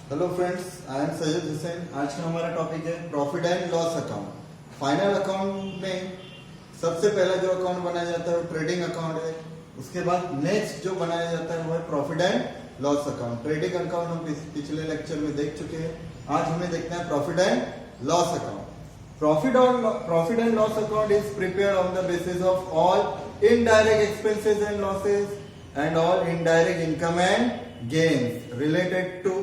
Hello friends, I am Syed Hussain. आज का हमारा टॉपिक है profit and loss account. Final account में सबसे पहला जो अकाउंट बनाया जाता है वो ट्रेडिंग अकाउंट है। उसके बाद नेक्स्ट जो बनाया जाता है वो है profit and loss account. Trading account हम पिछले लेक्चर में देख चुके हैं। आज हमें देखना है profit and loss account. Profit and loss account is prepared on the basis of all indirect expenses and losses and all indirect income and gains related to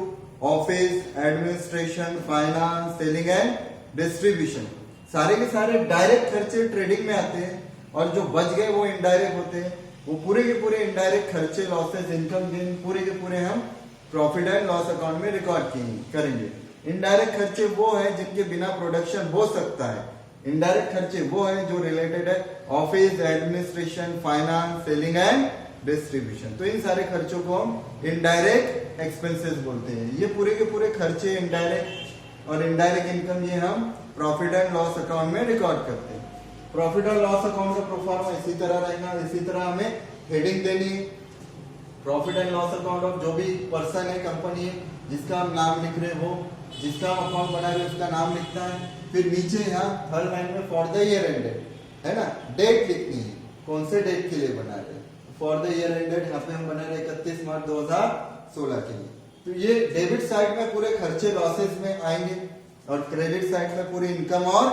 office, administration, finance, selling and distribution। सारे के सारे direct खर्चे trading में आते हैं और जो बच गए वो इनडायरेक्ट होते हैं। वो पूरे के पूरे इनडायरेक्ट खर्चे, लॉसेस, इनकम गेन पूरे के पूरे हम प्रॉफिट एंड लॉस अकाउंट में रिकॉर्ड करेंगे। इनडायरेक्ट खर्चे वो है जिनके बिना प्रोडक्शन हो सकता है। इनडायरेक्ट खर्चे वो है जो रिलेटेड है office, administration, finance, selling and distribution. तो इन सारे खर्चों को हम इनडायरेक्ट एक्सपेंसेस बोलते हैं। ये पूरे के पूरे खर्चे इनडायरेक्ट और इनडायरेक्ट इनकम ये हम प्रॉफिट एंड लॉस अकाउंट में रिकॉर्ड करते हैं। प्रॉफिट एंड लॉस अकाउंट का प्रोफार्मा इसी तरह रहेगा। इसी तरह हमें हेडिंग देनी है। Profit and loss account of जो भी पर्सन है, कंपनी है, जिसका हम नाम लिख रहे हो, जिसका हम अकाउंट बना रहे उसका नाम लिखना है। फिर नीचे यहाँ थर्ड लाइन में फॉर द ईयर एंडेड है ना, डेट लिखनी है, कौन से डेट के लिए बना रहे हैं। फॉर द ईयर एंडेड यहाँ पे हम बना रहे 31 मार्च 2016 के लिए। तो ये डेबिट साइड में पूरे खर्चे लॉसेस में आएंगे और क्रेडिट साइड में पूरी इनकम और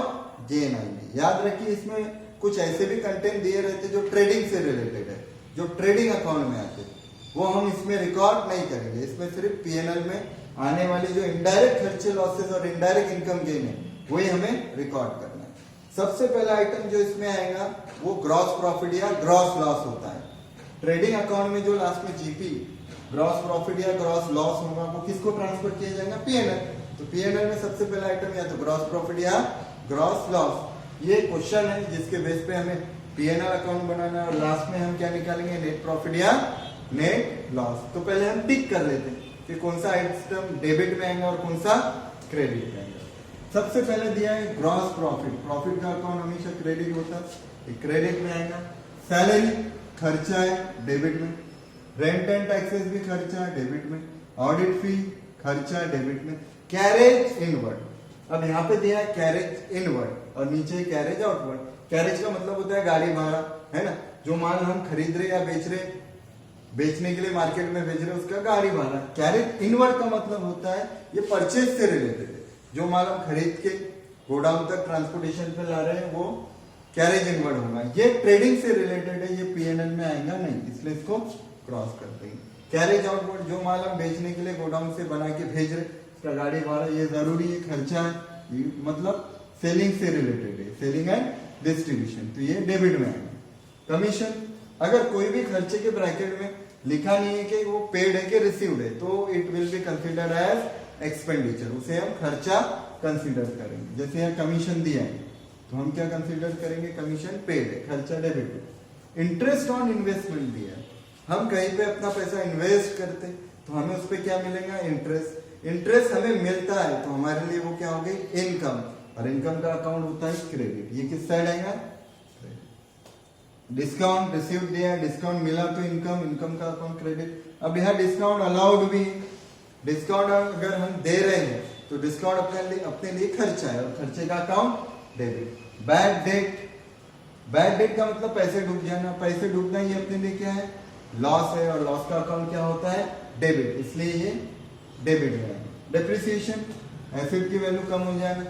गेन आएंगे। याद रखिए इसमें कुछ ऐसे भी कंटेंट दिए रहते जो ट्रेडिंग से रिलेटेड है, जो ट्रेडिंग अकाउंट में आते हैं, वो हम इसमें रिकॉर्ड नहीं करेंगे। इसमें सिर्फ पीएनएल में आने वाली जो इनडायरेक्ट खर्चे, लॉसेस और इनडायरेक्ट इनकम गेन है वही हमें रिकॉर्ड करना है। सबसे पहला आइटम जो इसमें आएगा वो ग्रॉस प्रॉफिट या ग्रॉस लॉस होता है। ट्रेडिंग अकाउंट में जो लास्ट में जीपी, ग्रॉस प्रॉफिट या ग्रॉस लॉस होगा, वो किसको ट्रांसफर किया जाएगा? पीएनएल। तो पीएनएल में सबसे पहला आइटम या तो ग्रॉस प्रॉफिट या ग्रॉस लॉस। ये क्वेश्चन है जिसके बेस पे हमें पीएनएल अकाउंट बनाना है और लास्ट में हम क्या निकालेंगे? नेट प्रॉफिट या नेट लॉस। तो पहले हम टिक कर लेते हैं कि कौन सा आइटम डेबिट में आएगा और कौन सा क्रेडिट में आएगा। सबसे पहले दिया है ग्रॉस प्रॉफिट। प्रॉफिट का अकाउंट हमेशा क्रेडिट होता है, क्रेडिट में आएगा। सैलरी खर्चा है, डेबिट में। रेंट एंड टैक्सेस भी खर्चा है, डेबिट में। ऑडिट फी खर्चा है, डेबिट में। कैरेज इनवर्ड, अब यहाँ पे दिया है कैरेज इनवर्ड और नीचे कैरेज आउटवर्ड। कैरेज का मतलब होता है गाड़ी भाड़ा, है ना। जो माल हम खरीद रहे या बेच रहे, बेचने के लिए मार्केट में भेज रहे, उसका गाड़ी भाड़ा। कैरेज इनवर्ड का मतलब होता है ये परचेज से रिलेटेड है। जो माल हम खरीद के गोडाउन तक ट्रांसपोर्टेशन पे ला रहे हैं वो कैरेज इनवर्ड होगा। ये ट्रेडिंग से रिलेटेड है, ये पीएनएल में आएगा नहीं, इसलिए इसको क्रॉस कर देंगे। कैरेज आउटवर्ड, जो माल हम बेचने के लिए गोडाउन से बना के भेज रहे, उसका गाड़ी भाड़ा, ये जरूरी है, खर्चा है, मतलब सेलिंग से रिलेटेड है, सेलिंग एंड डिस्ट्रीब्यूशन। तो ये डेबिट में आएगा। कमीशन, अगर कोई भी खर्चे के ब्रैकेट में लिखा नहीं है कि वो पेड है कि रिसीव्ड है, तो it will be considered as expenditure, उसे हम खर्चा कंसिडर करेंगे। जैसे यहाँ कमीशन दिया है तो हम क्या कंसिडर करेंगे? कमीशन पेड है, खर्चा डेबिट है। इंटरेस्ट ऑन इन्वेस्टमेंट दिया है, हम कहीं पे अपना पैसा इन्वेस्ट करते तो हमें उस पर क्या मिलेगा? इंटरेस्ट। इंटरेस्ट हमें मिलता है तो हमारे लिए वो क्या हो गई? इनकम, और इनकम का अकाउंट होता है क्रेडिट। ये किस साइड आएगा? डिस्काउंट रिसीव दिया, डिस्काउंट मिला तो इनकम, इनकम का अकाउंट क्रेडिट। अब यहाँ डिस्काउंट अलाउड भी, डिस्काउंट अगर हम दे रहे हैं तो डिस्काउंट अपने लिए खर्चा है और खर्चे का account debit. Bad debt, bad debt का मतलब पैसे डूब जाना, पैसे डूबना ये अपने लिए क्या है? लॉस है, और लॉस का अकाउंट क्या होता है? डेबिट, इसलिए ये डेबिट में है। डेप्रिसिएशन, एसेट की वैल्यू कम हो जाना,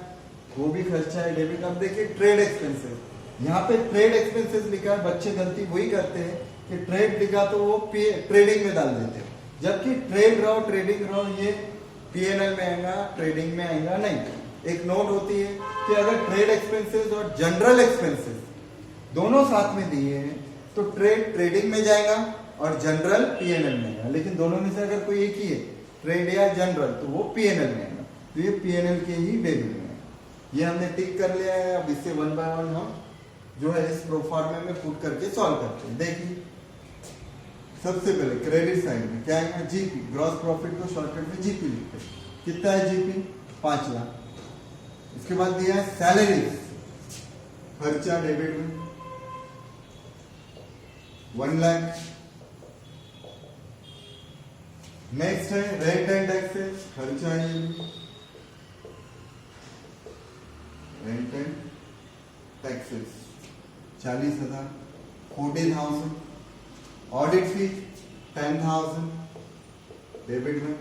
वो भी खर्चा है, डेबिट। अब देखिए ट्रेड एक्सपेंसेस, यहाँ पे ट्रेड एक्सपेंसेस लिखा है, बच्चे गलती वही करते हैं कि ट्रेड लिखा तो वो ट्रेडिंग में डाल देते हैं, जबकि ट्रेड रहो, ट्रेडिंग रहो, ये पीएनएल में आएगा, ट्रेडिंग में आएगा नहीं। एक नोट होती है कि अगर ट्रेड एक्सपेंसेस और जनरल एक्सपेंसेस दोनों साथ में दिए हैं तो ट्रेड ट्रेडिंग में जाएगा और जनरल पीएनएल में आएगा। लेकिन दोनों में से अगर कोई एक ही है, ट्रेड या जनरल, तो वो पीएनएल में आएगा। तो ये पीएनएल के ही डेबिट में है। ये हमने टिक कर लिया है। अब इससे वन बाय वन हम जो है इस प्रोफार्मा में पुट करके सॉल्व करते हैं। देखिए सबसे पहले क्रेडिट साइड में क्या है? जीपी, ग्रॉस प्रॉफिट को शॉर्टकट में जीपी लिखते हैं। कितना है जीपी? 5 लाख। इसके बाद दिया है सैलरी, खर्चा डेबिट में 1 लाख। नेक्स्ट है रेंट एंड टैक्सेस, खर्चा है ये भी, rent and taxes 40,000, 40,000, audit fee 10,000 debit में,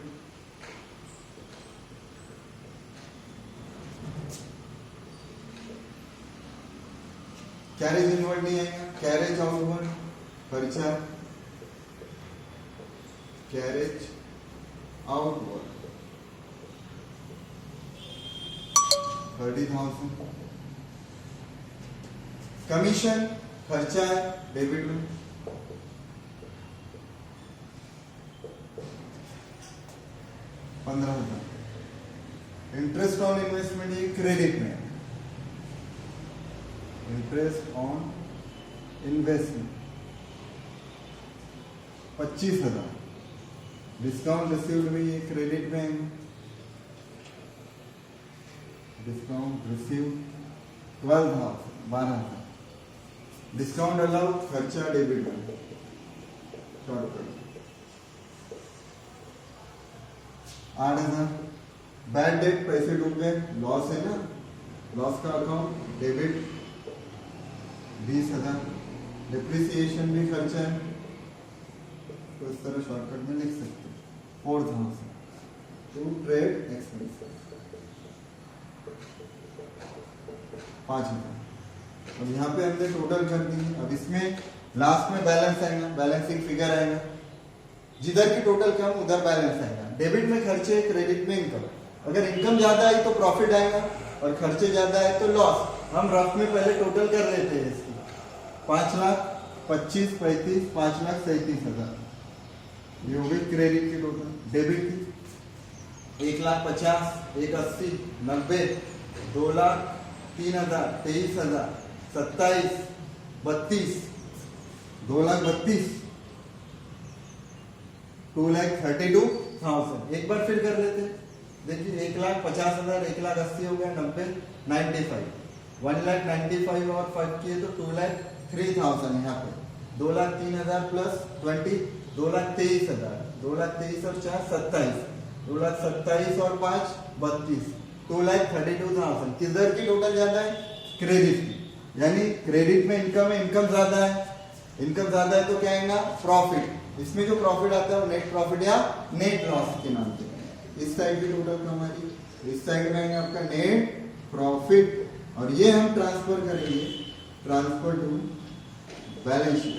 कैरेज इनवर्ड नहीं आएगा, कैरेज आउटवर्ड खर्चा, कैरेज आउटवर्ड 30,000, कमीशन खर्चा है डेबिट में, $15,000, इंटरेस्ट ऑन इन्वेस्टमेंट ये क्रेडिट में, interest on investment 25,000, discount received में ये क्रेडिट में है, डिस्काउंट रिसीव्ड 12,000, डिस्काउंट अलाउड खर्चा डेबिट में, शॉर्ट कर 8,000, बैड डेट पैसे डूब गए, लॉस है ना, लॉस का अकाउंट डेबिट 20,000, डिप्रिसिएशन भी खर्चा है तो इस तरह शॉर्टकट में लिख सकते हैं 4,000 टू ट्रेड एक्सपेंसेस 5,000। अब यहाँ पे हमने टोटल कर दी है। अब इसमें लास्ट में बैलेंस आएगा, बैलेंसिंग फिगर आएगा, जिधर की टोटल कम उधर बैलेंस आएगा। डेबिट में खर्चे, क्रेडिट में इनकम। अगर इनकम ज्यादा आई तो प्रॉफिट आएगा और खर्चे ज्यादा आए तो लॉस। हम रफ में पहले टोटल कर लेते हैं इसकी 5,25,000, 35,000, 5,37,000 ये हो गई क्रेडिट की टोटल। डेबिट की 1,50,000, 1,80,000, 90,000, 2,00,000, 3,000, 23,000, 27,000, 32,000, 2,32,000, 2,32,000। एक बार फिर कर लेते हैं, देखिए 1,50,000, 1,80,000 हो गया, 90, 95, 1,95,000 और 5 किए तो 2,03,000 यहाँ पे 2,03,000 प्लस 20, 2,23,000, 2,23,000 और 4, 27,000, 2,27,000 और 5, 32, 2,32,000। किधर की टोटल ज्यादा है? क्रेडिट की। यानी क्रेडिट में इनकम है, इनकम ज्यादा है, इनकम ज्यादा है तो क्या आएगा? प्रॉफिट। इसमें जो प्रॉफिट आता है वो नेट प्रॉफिट या नेट लॉस के नाम से। इस साइड की टोटल हमारी, इस साइड में आएगा आपका नेट प्रॉफिट और ये हम ट्रांसफर करेंगे, transfer to balance sheet,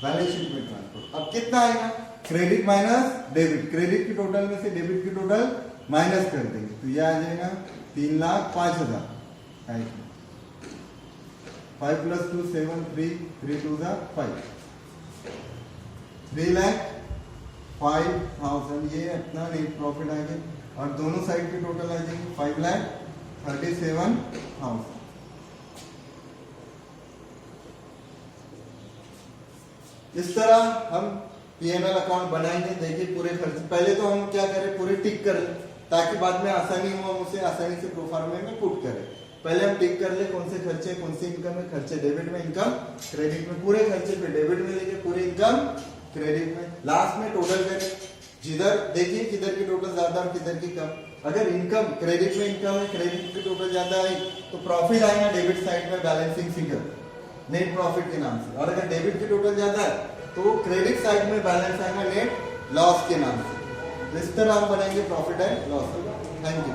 balance sheet में ट्रांसफर। अब कितना आएगा? क्रेडिट माइनस डेबिट, क्रेडिट की टोटल में से डेबिट की टोटल माइनस कर देंगे तो यह आ जाएगा 3,05,000। 5 प्लस 2 7, 3, 3 2 5, 3,05,000 ये अपना नेट प्रॉफिट आ गया और दोनों साइड की टोटल आ जाएगी 5,37,000। इस तरह हम P&L अकाउंट बनाएंगे। देखिए पूरे खर्च, पहले तो हम क्या करें, पूरे टिक कर लें ताकि बाद में आसानी हो, हम उसे आसानी से प्रोफार्मा में पुट करें। पहले हम टिक कर ले कौन से खर्चे, कौन सी इनकम है, खर्चे डेबिट में, इनकम क्रेडिट में, पूरे खर्चे पे डेबिट में लेके पूरी इनकम क्रेडिट में, लास्ट में टोटल करें। जिधर देखिए किधर की टोटल ज्यादा और किधर की कम। अगर इनकम क्रेडिट में इनकम है, क्रेडिट की टोटल ज्यादा आई तो प्रॉफिट आएगा डेबिट साइड में, बैलेंसिंग फिगर नेट प्रॉफिट के नाम से। और अगर डेबिट की टोटल ज्यादा है तो क्रेडिट साइड में बैलेंस आएगा नेट लॉस के नाम से। इस तरह हम बनाएंगे profit and loss. Thank you.